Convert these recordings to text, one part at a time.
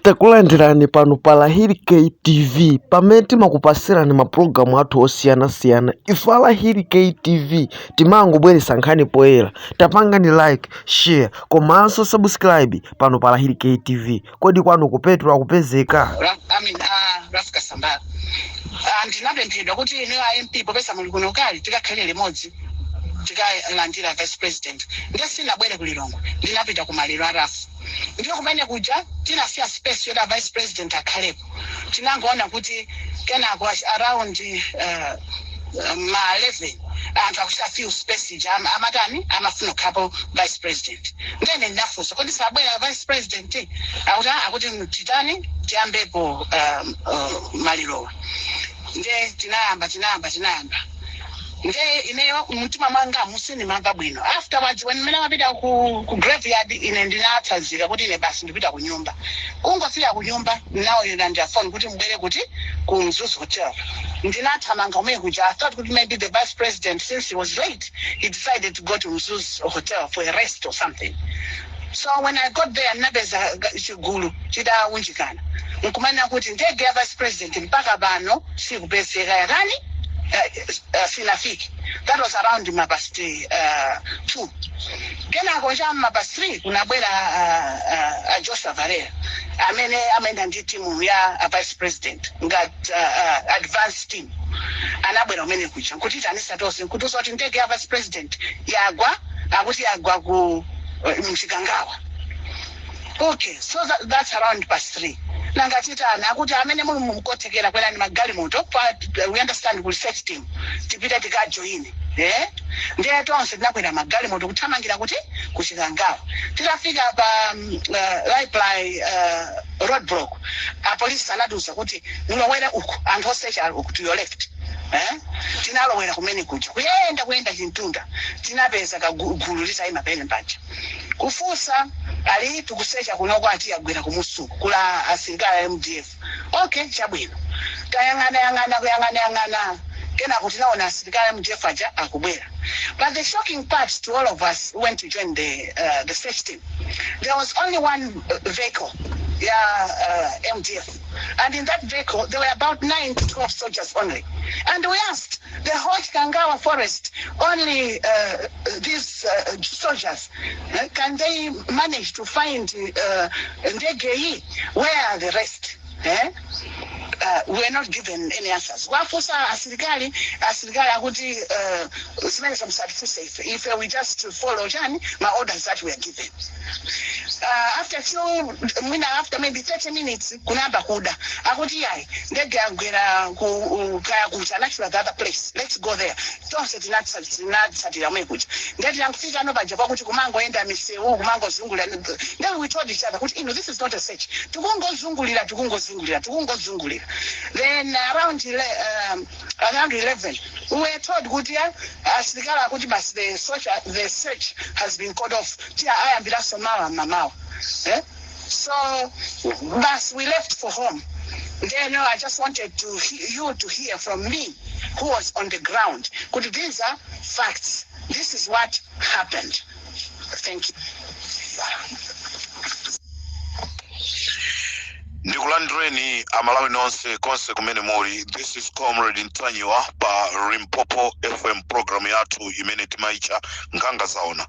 Takulandirani pano Palahiri KTV pamene timakupasirani mapulogalamu athu osiyanasiyana. Ife Alahiri KTV timangobweretsa nkhani poyera. Tapangani like, share komanso subscribe pano Palahiri KTV. Kodi kwanu kupetula kupezeka? Rafika Sambara. Ndinapemphedwa kuti ine MP popeza muli kuno kali tikakhalire limodzi tikalandira vice president. Sinabwere kulilongo. Ndinapita kumaliro arafu. Ndiyo kumene kuja tinasiya space yoda vice president akhalepo. Tinangoona kuti kenako around ma 11 anthu akuchita few space jam amatani amafuna kukhapo vice president. Ndene ndinafunsa kodi sabwera vice president akuti titani tiyambepo malirowa. Nde tinayamba. Nde ineyo mtima mwanga musini mamba bwino. Afterwards when mina mapita ku graveyard ine ndinathazika kuti ine basi ndipita ku nyumba. Kungofika ku nyumba nawo ine ndanja phone kuti mbere kuti ku Mzuzu Hotel. Ndinathamanga umene kuja. I thought maybe the vice president, since he was late, he decided to go to Mzuzu Hotel for a rest or something. So when I got there, nabeza chigulu chida unjikana. Nkumana kuti ndege ya vice president mpaka bano sikupezeka yakani sinafiki. That was around past 2. Kena konja past 3 kunabwera Joshua Varela. Amene ndi team ya vice president ngat advanced team. Anabwera umene kucha kuti tanisa tose kuti usoti ndege ya vice president yagwa ku Mchikangawa. Okay, so that's around past 3. Nangatita nakuti amene muli mukotekera kwera ni magali moto, but we understand we search team tipita tikajoin. Ndiye tonse tinakwera magali moto kuthamangira kuti kuchikangawa. Titafika pa Library roadblock. Police anadusa kuti munowera uku and hostage are uku to your left. Tinalowera kumene kuja kuyenda chintunda tinapeza kagulu lisayima pene paja kufusa ali tukusecha kunoko ati yagwera kumusuku kula asilikali MDF. Okay, chabwino tayangana kena kuti naona asilikali MDF aja akubwera. But the shocking part to all of us who went to join the search team, there was only one vehicle, MDF, and in that vehicle there were about 9 to 12 soldiers only. And we asked the whole Kangawa forest, only these soldiers, can they manage to find Ndegei? Where are the rest? We were not given any answers. Wafusa asilikali akuti simene some safe if we just follow my orders that we are given. After maybe 30 minutes kunamba kuda akuti yai ndege agwera kaya kucha natural the other place, let's go there. Tonse tinatsatira mwekuja ndeti yakufika no baje pakuti kumangoenda misewu kumangozungulira. Then we told each other kuti this is not a search, tikungozungulira. Then around 11 we were told kuti asilikali akuti basi the search has been called off. I am Somala Mamao. So bas we left for home. Then I just wanted you to hear from me, who was on the ground. These are facts. This is what happened. Thank you. Ndikulandireni amalawi nonse konse kumene muli. This is Comrade Ntanyiwa pa Limpopo FM program yathu imene timaicha Nkanga Zaona.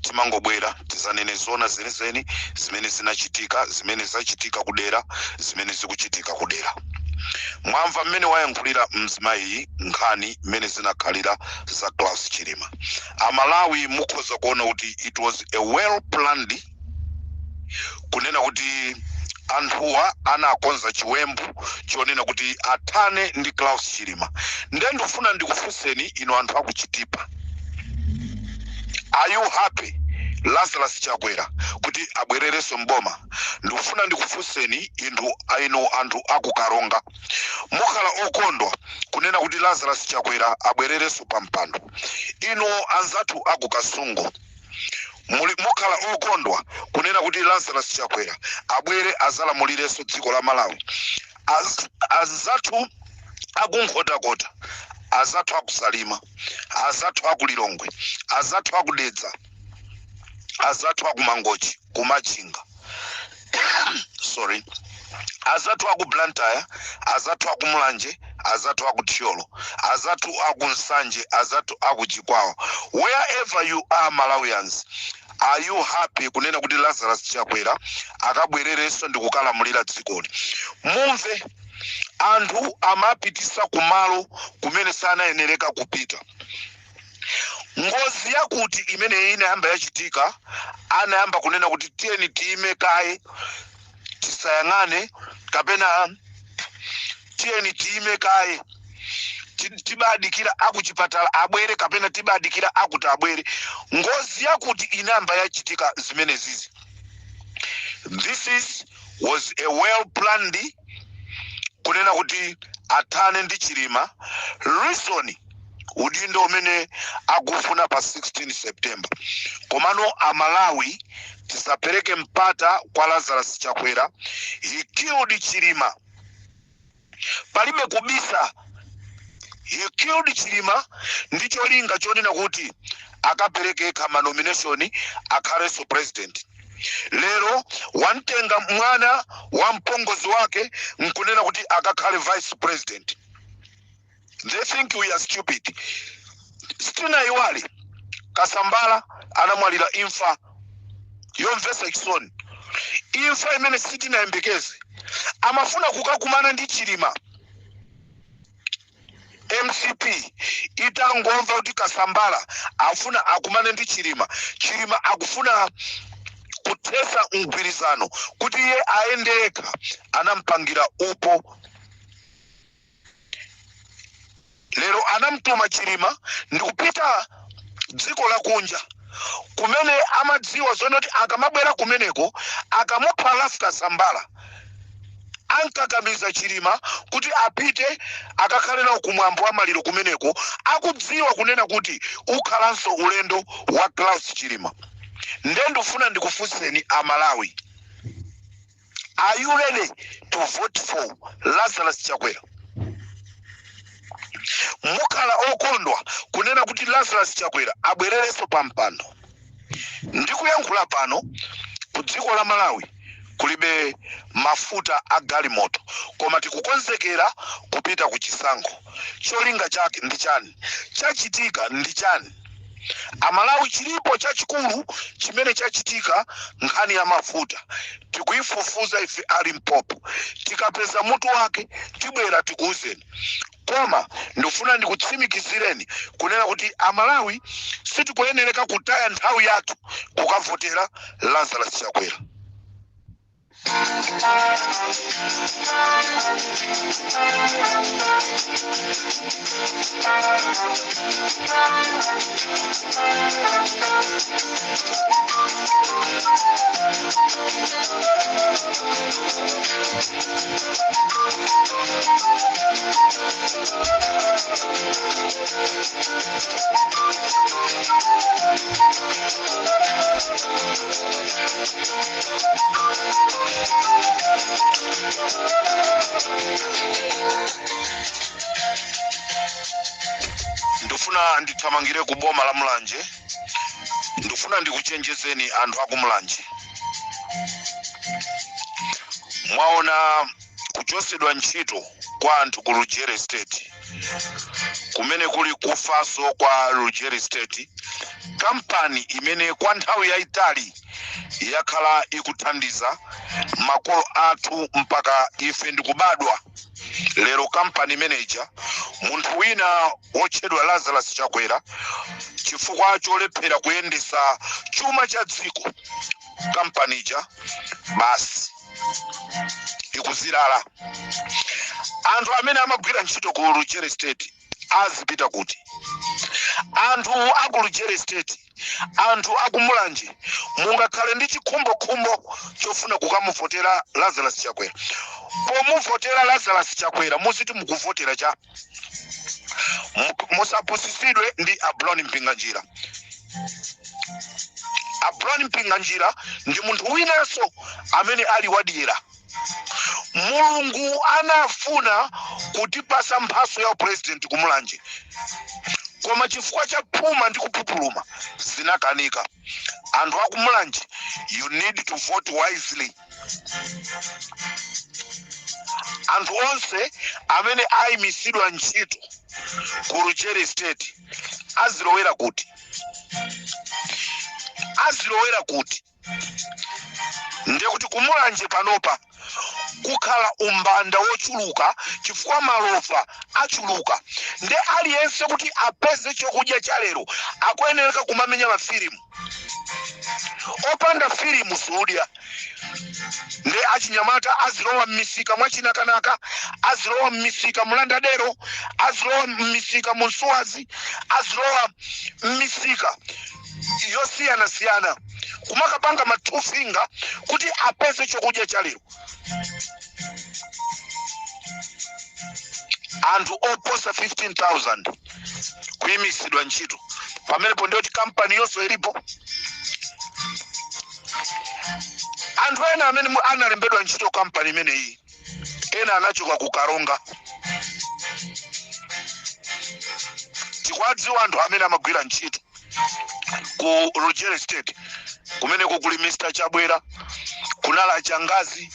Timangobwera tizanene zona zenizeni zimene zinachitika, zimene zachitika kudera, zimene zikuchitika kudera. Mwamva mmene wayankhulira mzimayi nkhani mmene zinakhalira za Klaus Chilima. Amalawi mukhoza kuona kuti it was a well planned, kunena kuti anthuwa anakonza chiwembu chonena kuti athane ndi Klaus Chilima. Ndiye ndifuna ndikufunseni ino anthu akuchitipa, are you happy Lazarus Chakwera kuti abwerereso mboma? Ndikufuna ndikufunseni ino anthu akukaronga, mukhala okondwa kunena kuti Lazarus Chakwera abwerereso pampando? Ino anzathu akukasungu mukhala okondwa kunena kuti Lazarus Chakwera abwere azalamulireso dziko la Malawi? Azathu akunkhotakota, azathu akusalima, azathu akulilongwe, azathu akudedza, azathu akumangochi kumachinga sorry, azatu aku Blantyre, azatu aku Mulanje, azatu aku Thyolo, azatu aku Nsanje, azatu aku Chikwawa. Wherever you are Malawians, are you happy kunena kuti Lazarus Chakwera akabwererenso ndi kukalamulira dzikoli? Mumve anthu amapitisa kumalo kumene sanayenereka kupita. Ngozi yakuti imene inayamba yachitika, anayamba kunena kuti tiyeni tiime kaye tisayang'ane, kapena tiyeni tiime kaye tibadikira akuchipatala abwere, kapena tibadikira akuti abwere. Ngozi yakuti inayamba yachitika zimene zizi. This was a well planned kunena kuti athane ndi Chilima. Reason udindo umene akufuna pa 16 September. Komano Amalawi tisapereke mpata kwa Lazarus Chakwera. He killed Chilima. Palibe kubisa. He killed Chilima. Ndicho linga chonena kuti akapereke kama nomination akhalenso president. Lero wantenga mwana wa mpongozi wake nkunena kuti akakhale vice president. They think we are stupid. Stina iwali Kasambala anamwalira imfa yomvesa chisoni. Imfa imene sitina yembekeze. Amafuna kukakumana ndi Chilima. MCP itangomva kuti Kasambala afuna akumane ndi Chilima. Chilima akufuna kutesa mgwirizano kuti iye aendeka, anampangira upo. Lero anamtuma Chilima ndikupita dziko la kunja kumene amadziwa zonoti akamabwera kumeneko akamupha Lazarus Kasambala. Ankakamiza Chilima kuti apite akakhale nawo kumwambo wa maliro kumeneko, akudziwa kunena kuti ukhalanso ulendo wa Klaus Chilima. Ndendo funa ndikufunseni Amalawi, are you ready to vote for Lazarus Chakwera? Mukhala okondwa kunena kuti Lazarus Chakwera abwererenso pampando. Ndikuyankhula pano ku dziko la Malawi kulibe mafuta a galimoto, koma tikukonzekera kupita ku chisankho. Cholinga chake ndi chani? Chachitika ndi chani? Amalawi chilipo chachikulu chimene chachitika nkhani ya mafuta. Tikuifufuza ife ali mpopo. Tikapeza mutu wake tibwera tikuuzeni. Koma ndifuna ndikutsimikizireni kunena kuti Amalawi sitikuyenereka kutaya nthawi yathu kukavotera Lazarus Chakwera. Ndifuna ndithamangire kuboma la Mulanje. Ndifuna ndikuchenjezeni anthu aku Mulanje. Mwaona kuchosedwa ntchito kwa anthu ku Lugere State, kumene kuli kufaso kwa Lugere State, kampani imene kwa nthawi yaitali yakhala ikuthandiza makolo athu mpaka ife ndikubadwa. Lero kampani manager munthu wina wotchedwa Lazarus Chakwera, chifukwa cholephera kuyendesa chuma cha dziko, kampani ija basi ikuzilala. Anthu amene amagwira ntchito ku Lugere State azipita kuti? Anthu aku Lugere State, anthu aku Mulanje, mungakhale ndi chikhumbokhumbo chofuna kukamuvotera Lazarus Chakwera. Pomuvotera Lazarus Chakwera muziti mukuvotera cha musapusisidwe ndi Abroni Mpinganjira. Abroni Mpinganjira ndi munthu winanso amene ali wadiyera. Mulungu anafuna kutipasa mphaso ya president ku Mulanje, koma chifukwa cha phuma ndi kupupuluma zinakanika. Anthu aku Mulanje, you need to vote wisely. anthu onse amene aimisidwa ntchito ku Lujere State azilowera kuti ndiye kuti kumulanje panopa kukhala umbanda wochuluka chifukwa malova achuluka nde aliyense kuti apeze chokudya cha lero akuyenereka kumamenya mafilimu opanda filimu sudya nde achinyamata azilowa mmisika mwachinakanaka azilowa mmisika mulandadero azilowa mmisika munsuwazi azilowa mmisika yosiyana kumakapanga matufinga kuti apeze chokudya cha lero anthu oposa 15,000 kuyimisidwa ntchito pamenepo ndioti kampani yonse ilipo anthu ena amene analembedwa ntchito kampani imeneyi ena anachoka ku Karonga tikwadziwa anthu amene amagwira ntchito ku Lujere State kumeneko kuli Mr. Chabwera kunala Changazi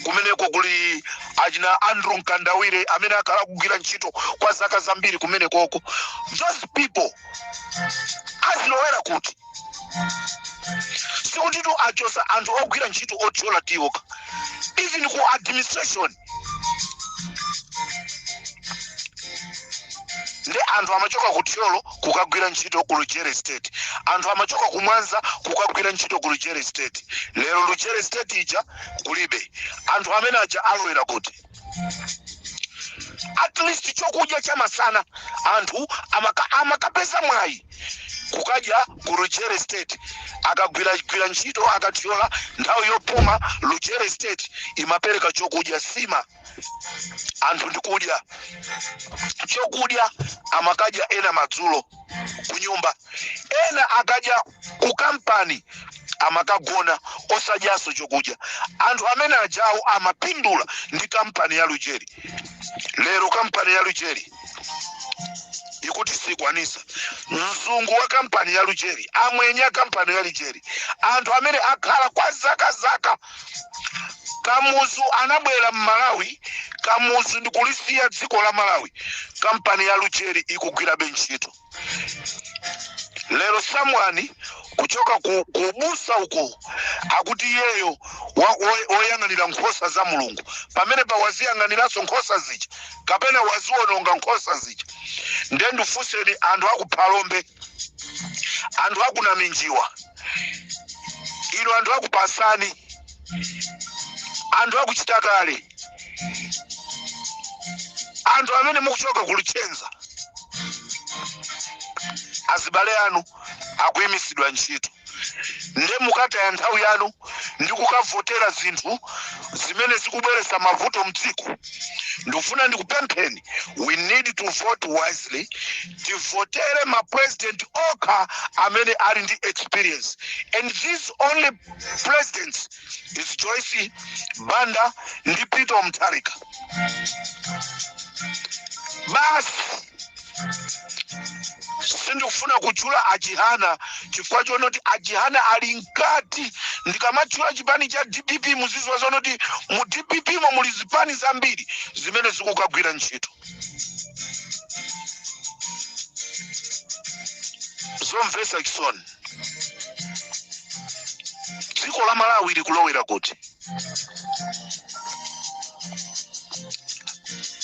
kumeneko kuli ajina Andrew Nkandawire amene akhala kugwira ntchito kwa zaka zambiri kumenekoko those people azilowera kuti sikuti tu achosa anthu ogwira ntchito othyola tiyoka even ku administration nde anthu amachoka ku Thyolo kukagwira ntchito ku Lujere State anthu amachoka ku Mwanza kukagwira ntchito ku Lujere State lero Lujere State ija kulibe anthu amene aja alowera kuti at least chokudya cha masana anthu amakapeza mwayi kukaja ku Lujere State akagwira ntchito akathyola nthawi yopuma Lujere State imapereka chokudya sima anthu ndikudya chokudya amakaja ena madzulo kunyumba ena akaja ku kampani amakagona osadyaso chokudya anthu amene ajawo amapindula ndi kampani ya Lujere lero kampani ya Lujere ikuti sikwanisa mzungu wa kampani ya Lujere amwenya kampani ya Lujere anthu amene akhala kwa zaka Kamuzu anabwera Malawi Kamuzu ndikulisiya dziko la Malawi kampani ya Lujere ikugwira ntchito lero samwani kuchoka kubusa uko akuti yeyo oyang'anira nkhosa za Mulungu pamene pawaziyang'aniraso nkhosa zija kapena waziononga nkhosa zija nde ndifuseni anthu akuphalombe anthu akunaminjiwa ino anthu akupasani anthu akuchitakale anthu amene mukuchoka ku Luchenza azibale anu akuyimisidwa ntchito nde mukataya nthawi yanu ndi kukavotera zinthu zimene zikubweretsa mavuto mdziko ndifuna ndikupempheni we need to vote wisely tivotere ma president okha amene ali ndi experience and these only presidents is Joyce Banda ndi Peter Mutharika basi sindikufuna kuchula Ajihana chifukwa chonoti Ajihana ali nkati ndikamachula chipani cha DPP muzizwa zonoti mu DPP mo muli zipani zambiri zimene zikukagwira ntchito zomvesa chisoni dziko la Malawi likulowera kuti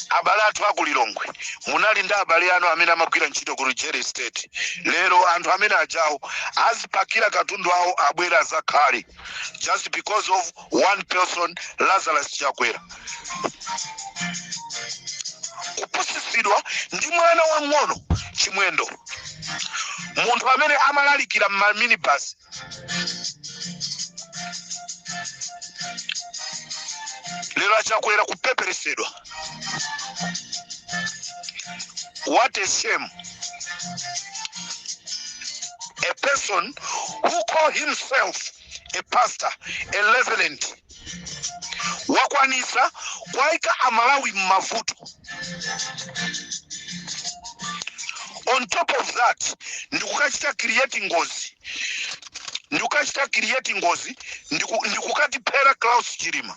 abale athu akulilongwe munali ndi abale anu amene amagwira ntchito ku Lujere State lero anthu amene ajawo azipakira katundu awo abwera zakhale just because of one person Lazarus Chakwera kupusisidwa ndi mwana wa ng'ono Chimwendo munthu amene amalalikira m'maminibus lero Chakwera kupeperesedwa. What a shame. A person who called himself a pastor, a reverend, wakwanisa kwaika Amalawi mavuto. On top of that, ndikukachita creating ngozi, ndikukati pera Klaus Chirima.